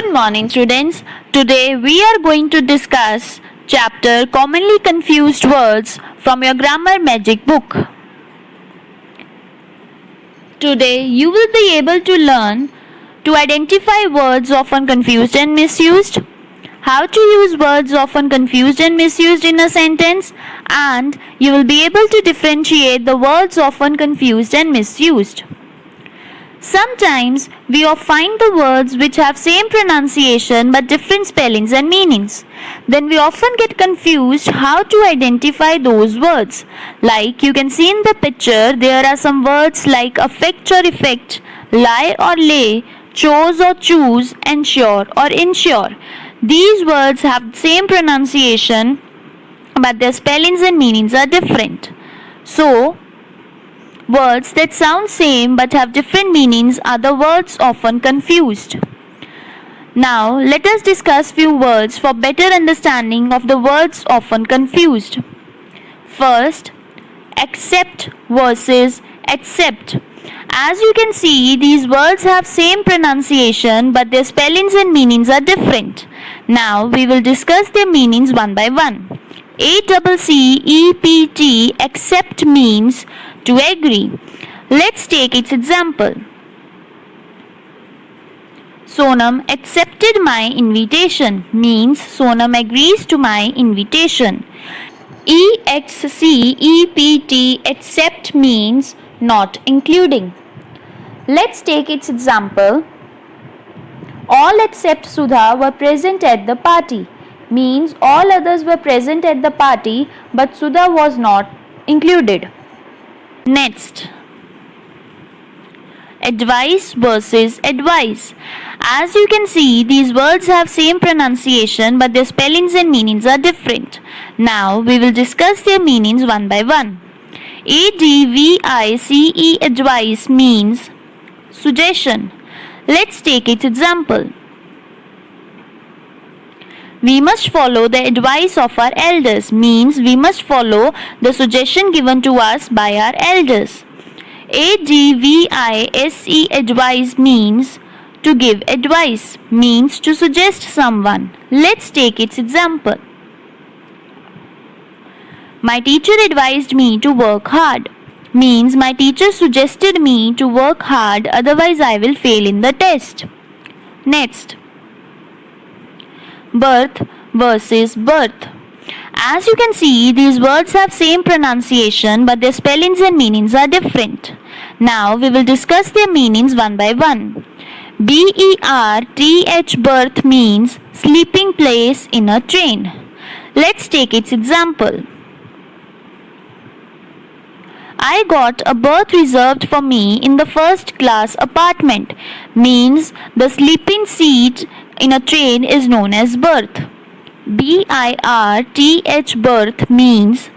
Good morning, students. Today we are going to discuss chapter Commonly Confused Words from your Grammar Magic book. Today you will be able to learn to identify words often confused and misused, how to use words often confused and misused in a sentence, and you will be able to differentiate the words often confused and misused. Sometimes we find the words which have same pronunciation but different spellings and meanings. Then we often get confused how to identify those words. Like you can see in the picture, there are some words like affect or effect, lie or lay, chose or choose, ensure or insure. These words have same pronunciation but their spellings and meanings are different. So, words that sound same but have different meanings are the words often confused. Now, let us discuss few words for better understanding of the words often confused. First, accept versus accept. As you can see, these words have same pronunciation but their spellings and meanings are different. Now, we will discuss their meanings one by one. ACCEPT, accept means to agree. Let's take its example. Sonam accepted my invitation means Sonam agrees to my invitation. EXCEPT, accept means not including. Let's take its example. All except Sudha were present at the party means all others were present at the party but Sudha was not included. Next, advice versus advice. As you can see, these words have same pronunciation but their spellings and meanings are different. Now we will discuss their meanings one by one. ADVICE, advice means suggestion. Let's take its example. We must follow the advice of our elders means we must follow the suggestion given to us by our elders. ADVICE, advice means to give advice means to suggest someone. Let's take its example. My teacher advised me to work hard means my teacher suggested me to work hard, otherwise I will fail in the test. Next, birth versus birth. As you can see, these words have same pronunciation but their spellings and meanings are different. Now we will discuss their meanings one by one. BERTH, birth means sleeping place in a train. Let's take its example. I got a berth reserved for me in the first class apartment means the sleeping seat in a train is known as berth. BIRTH, birth means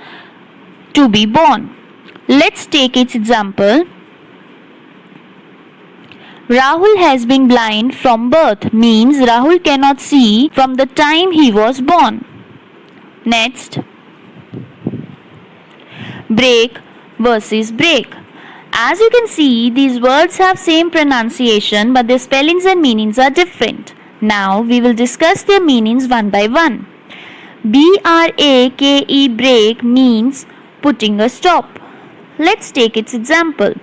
to be born. Let's take its example. Rahul has been blind from birth means Rahul cannot see from the time he was born. Next, break versus break. As you can see, these words have same pronunciation but their spellings and meanings are different. Now we will discuss their meanings one by one. BRAKE, break means putting a stop. Let's take its example.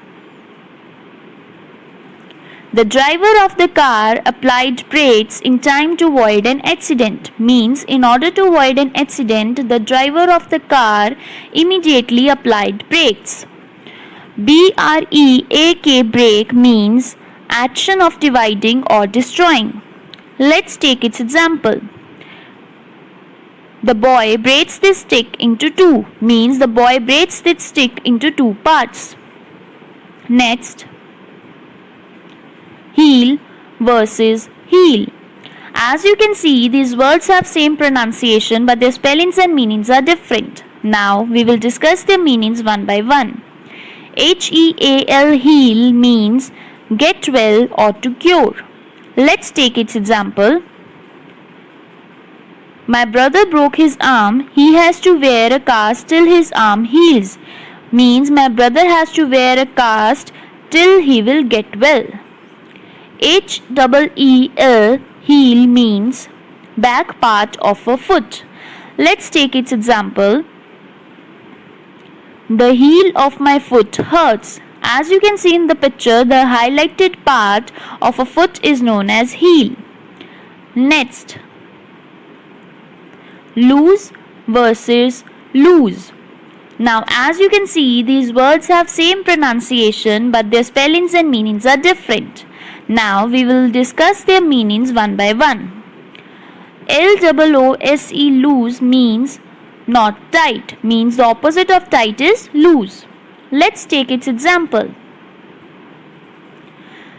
The driver of the car applied brakes in time to avoid an accident means in order to avoid an accident, the driver of the car immediately applied brakes. BREAK, break means action of dividing or destroying. Let's take its example. The boy breaks this stick into two means the boy breaks this stick into two parts. Next, heel versus heel. As you can see, these words have same pronunciation but their spellings and meanings are different. Now we will discuss their meanings one by one. HEAL, heal means get well or to cure. Let's take its example. My brother broke his arm. He has to wear a cast till his arm heals. Means my brother has to wear a cast till he will get well. HEEL, Heel means back part of a foot. Let's take its example. The heel of my foot hurts. As you can see in the picture, the highlighted part of a foot is known as heel. Next, lose versus lose. Now, as you can see, these words have same pronunciation but their spellings and meanings are different. Now, we will discuss their meanings one by one. Loose, loose means not tight, means the opposite of tight is loose. Let's take its example.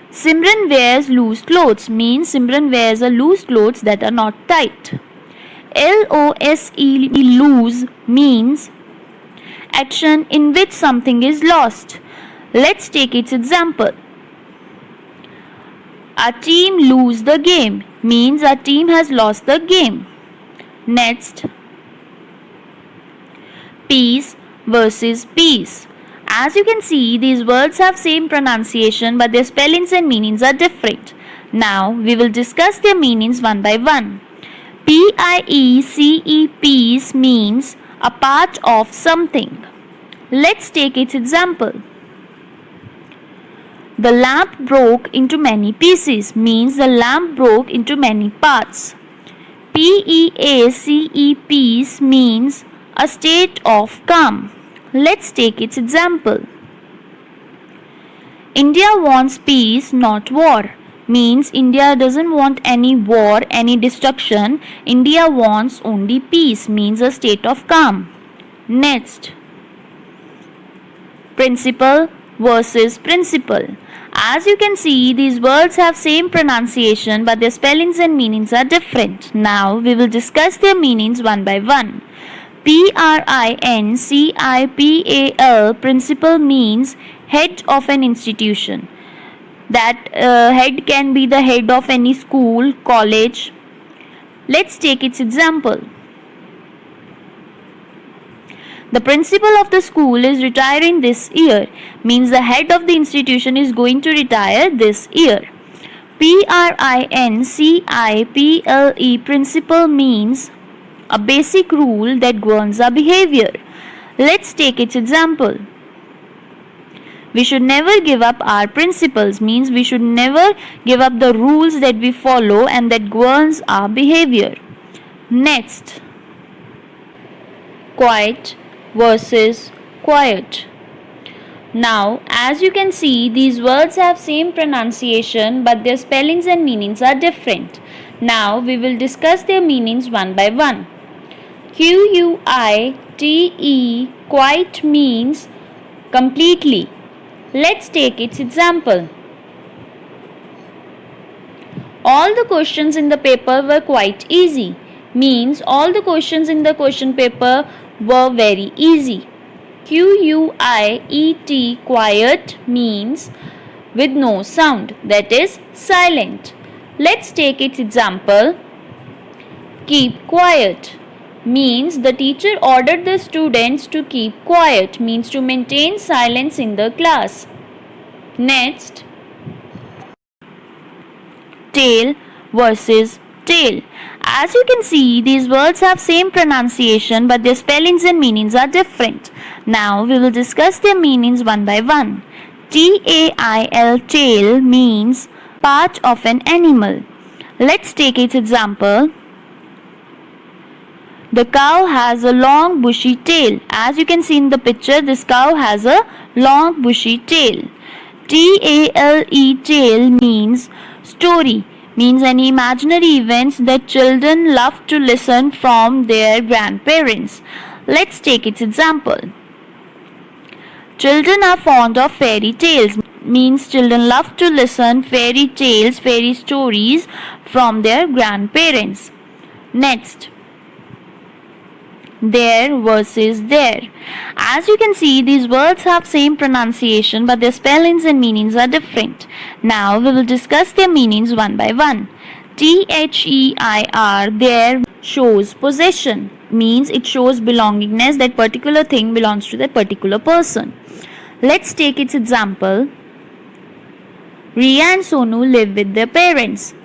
Simran wears loose clothes means Simran wears a loose clothes that are not tight. Lose, lose means action in which something is lost. Let's take its example. Our team lose the game means our team has lost the game. Next, peace versus peace. As you can see, these words have same pronunciation but their spellings and meanings are different. Now, we will discuss their meanings one by one. Piece, peace means a part of something. Let's take its example. The lamp broke into many pieces means the lamp broke into many parts. Peace, peace means a state of calm. Let's take its example. India wants peace, not war. Means India doesn't want any war, any destruction. India wants only peace, means a state of calm. Next, principle versus principle. As you can see, these words have same pronunciation but their spellings and meanings are different. Now, we will discuss their meanings one by one. Principal, principal means head of an institution. That head can be the head of any school, college. Let's take its example. The principal of the school is retiring this year, means the head of the institution is going to retire this year. Principle, principle means a basic rule that governs our behavior. Let's take its example. We should never give up our principles means we should never give up the rules that we follow and that governs our behavior. Next, quiet versus quiet. Now, as you can see, these words have same pronunciation but their spellings and meanings are different. Now, we will discuss their meanings one by one. Quite, quiet means completely. Let's take its example. All the questions in the paper were quite easy. Means all the questions in the question paper were very easy. Quiet, quiet means with no sound, that is silent. Let's take its example. Keep quiet means the teacher ordered the students to keep quiet, means to maintain silence in the class. Next, tail versus tail. As you can see, these words have same pronunciation but their spellings and meanings are different. Now we will discuss their meanings one by one. Tail, tail means part of an animal. Let's take its example. The cow has a long bushy tail. As you can see in the picture, this cow has a long bushy tail. Tale, tail means story, means any imaginary events that children love to listen from their grandparents. Let's take its example. Children are fond of fairy tales, means children love to listen fairy tales, fairy stories from their grandparents. Next, there versus there. As you can see, these words have same pronunciation but their spellings and meanings are different. Now we will discuss their meanings one by one. Their, there shows possession, means it shows belongingness, that particular thing belongs to that particular person. Let's take its example. Riya and Sonu live with their parents.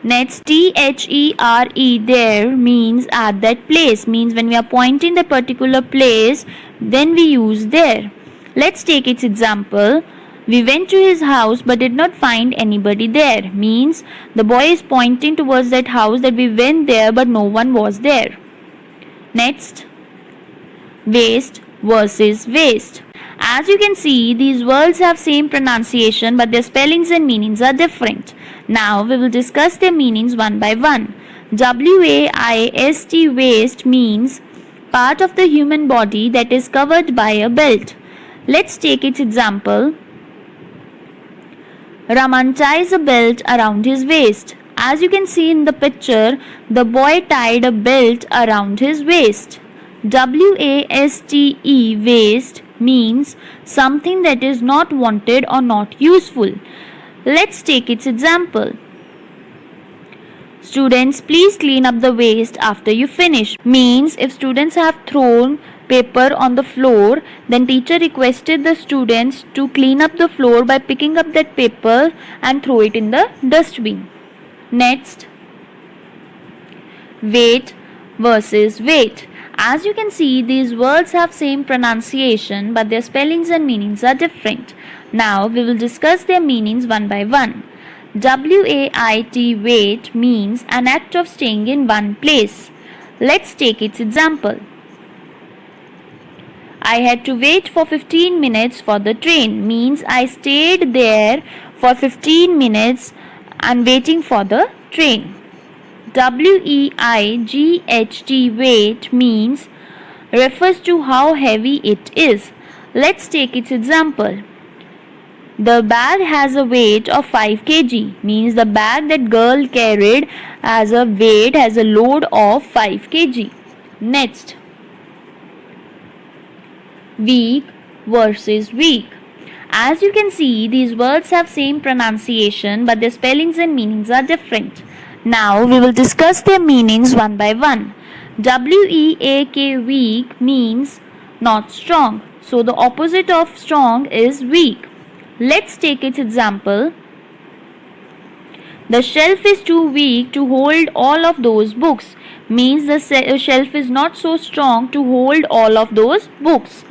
Next, THERE, there means at that place, means when we are pointing the particular place, then we use there. Let's take its example. We went to his house but did not find anybody there, means the boy is pointing towards that house that we went there but no one was there. Next, waste versus waste. As you can see, these words have same pronunciation but their spellings and meanings are different. Now we will discuss their meanings one by one. WAIST, waist, means part of the human body that is covered by a belt. Let's take its example. Raman ties a belt around his waist. As you can see in the picture, the boy tied a belt around his waist. WASTE, waste, means something that is not wanted or not useful. Let's take its example. Students, please clean up the waste after you finish. Means if students have thrown paper on the floor, then teacher requested the students to clean up the floor by picking up that paper and throw it in the dustbin. Next, weight versus weight. As you can see, these words have same pronunciation but their spellings and meanings are different. Now we will discuss their meanings one by one. WAIT, wait, means an act of staying in one place. Let's take its example. I had to wait for 15 minutes for the train, means I stayed there for 15 minutes and waiting for the train. WEIGHT, weight, means refers to how heavy it is. Let's take its example. The bag has a weight of 5 kg, means the bag that girl carried has a weight, has a load of 5 kg. Next, week versus week. As you can see, these words have same pronunciation but their spellings and meanings are different. Now we will discuss their meanings one by one. WEAK, weak, means not strong. So the opposite of strong is weak. Let's take its example. The shelf is too weak to hold all of those books, means the shelf is not so strong to hold all of those books.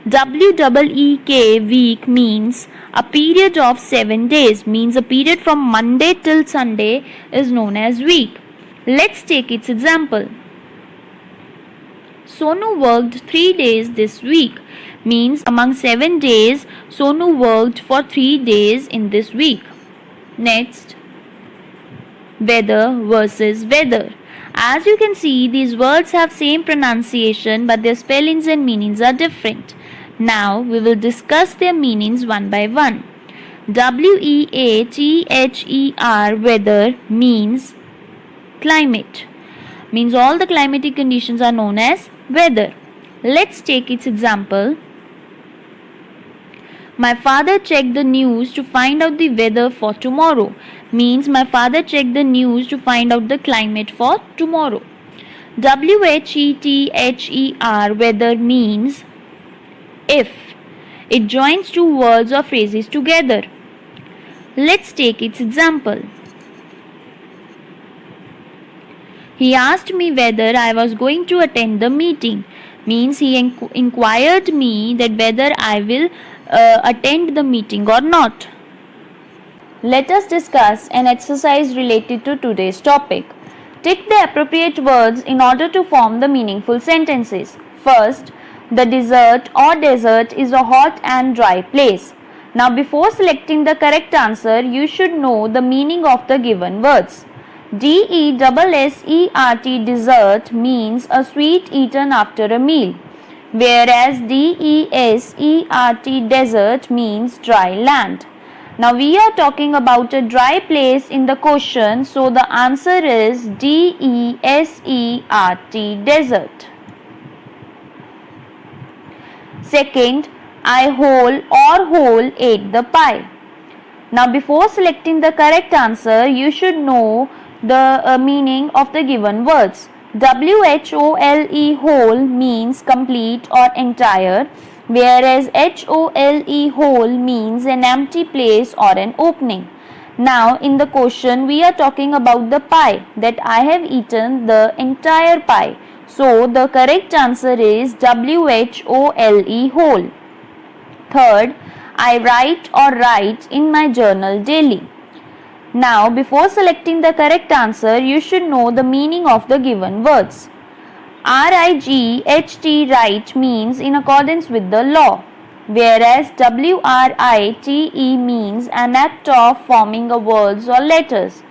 WEEK, week, means a period of 7 days, means a period from Monday till Sunday is known as week. Let's take its example. Sonu worked 3 days this week, means among 7 days, Sonu worked for 3 days in this week. Next, weather versus weather. As you can see, these words have same pronunciation but their spellings and meanings are different. Now we will discuss their meanings one by one. WEATHER, weather, means climate, means all the climatic conditions are known as weather. Let's take its example. My father checked the news to find out the weather for tomorrow, means my father checked the news to find out the climate for tomorrow. WHETHER, weather, means if. It joins two words or phrases together. Let's take its example. He asked me whether I was going to attend the meeting, means he inquired me that whether I will attend the meeting or not. Let us discuss an exercise related to today's topic. Tick the appropriate words in order to form the meaningful sentences. First, the desert or desert is a hot and dry place. Now before selecting the correct answer, you should know the meaning of the given words. DESSERT, dessert, means a sweet eaten after a meal, whereas DESERT, desert, means dry land. Now we are talking about a dry place in the question, so the answer is DESERT, desert. Second, I whole ate the pie. Now before selecting the correct answer, you should know the meaning of the given words. WHOLE, whole, means complete or entire, whereas HOLE, hole, means an empty place or an opening. Now in the question we are talking about the pie, that I have eaten the entire pie. So the correct answer is WHOLE, whole. Third, I write in my journal daily. Now before selecting the correct answer, you should know the meaning of the given words. RIGHT, write, means in accordance with the law, whereas WRITE means an act of forming a words or letters.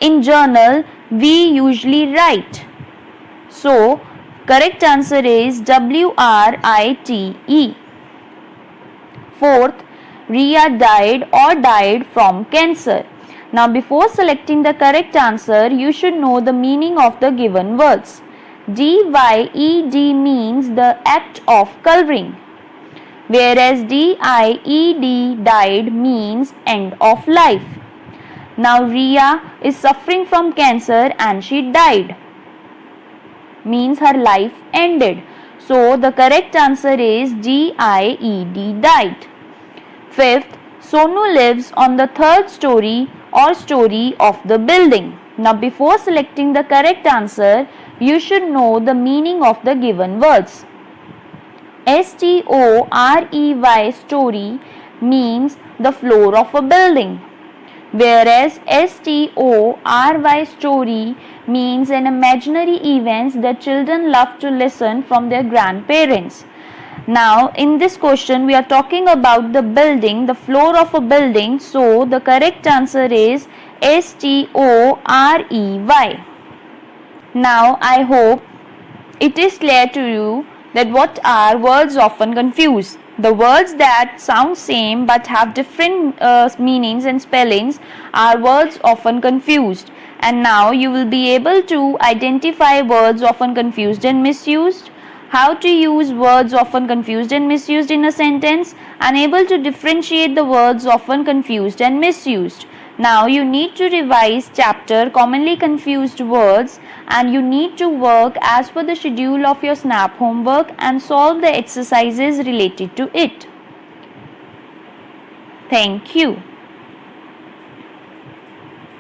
In journal, we usually write. So, correct answer is WRITE. Fourth, Ria died from cancer. Now, before selecting the correct answer, you should know the meaning of the given words. DYED means the act of coloring, whereas DIED, died, means end of life. Now Ria is suffering from cancer and she died, means her life ended. So the correct answer is DIED, died. Fifth, Sonu lives on the third story or story of the building. Now before selecting the correct answer, you should know the meaning of the given words. STOREY, story, means the floor of a building, whereas STORY, story, means an imaginary events that children love to listen from their grandparents. Now in this question we are talking about the building, the floor of a building, so the correct answer is STOREY. Now I hope it is clear to you that what are words often confused. The words that sound same but have different meanings and spellings are words often confused. And now you will be able to identify words often confused and misused, how to use words often confused and misused in a sentence, and able to differentiate the words often confused and misused. Now you need to revise chapter commonly confused words, and you need to work as per the schedule of your SNAP homework and solve the exercises related to it. Thank you.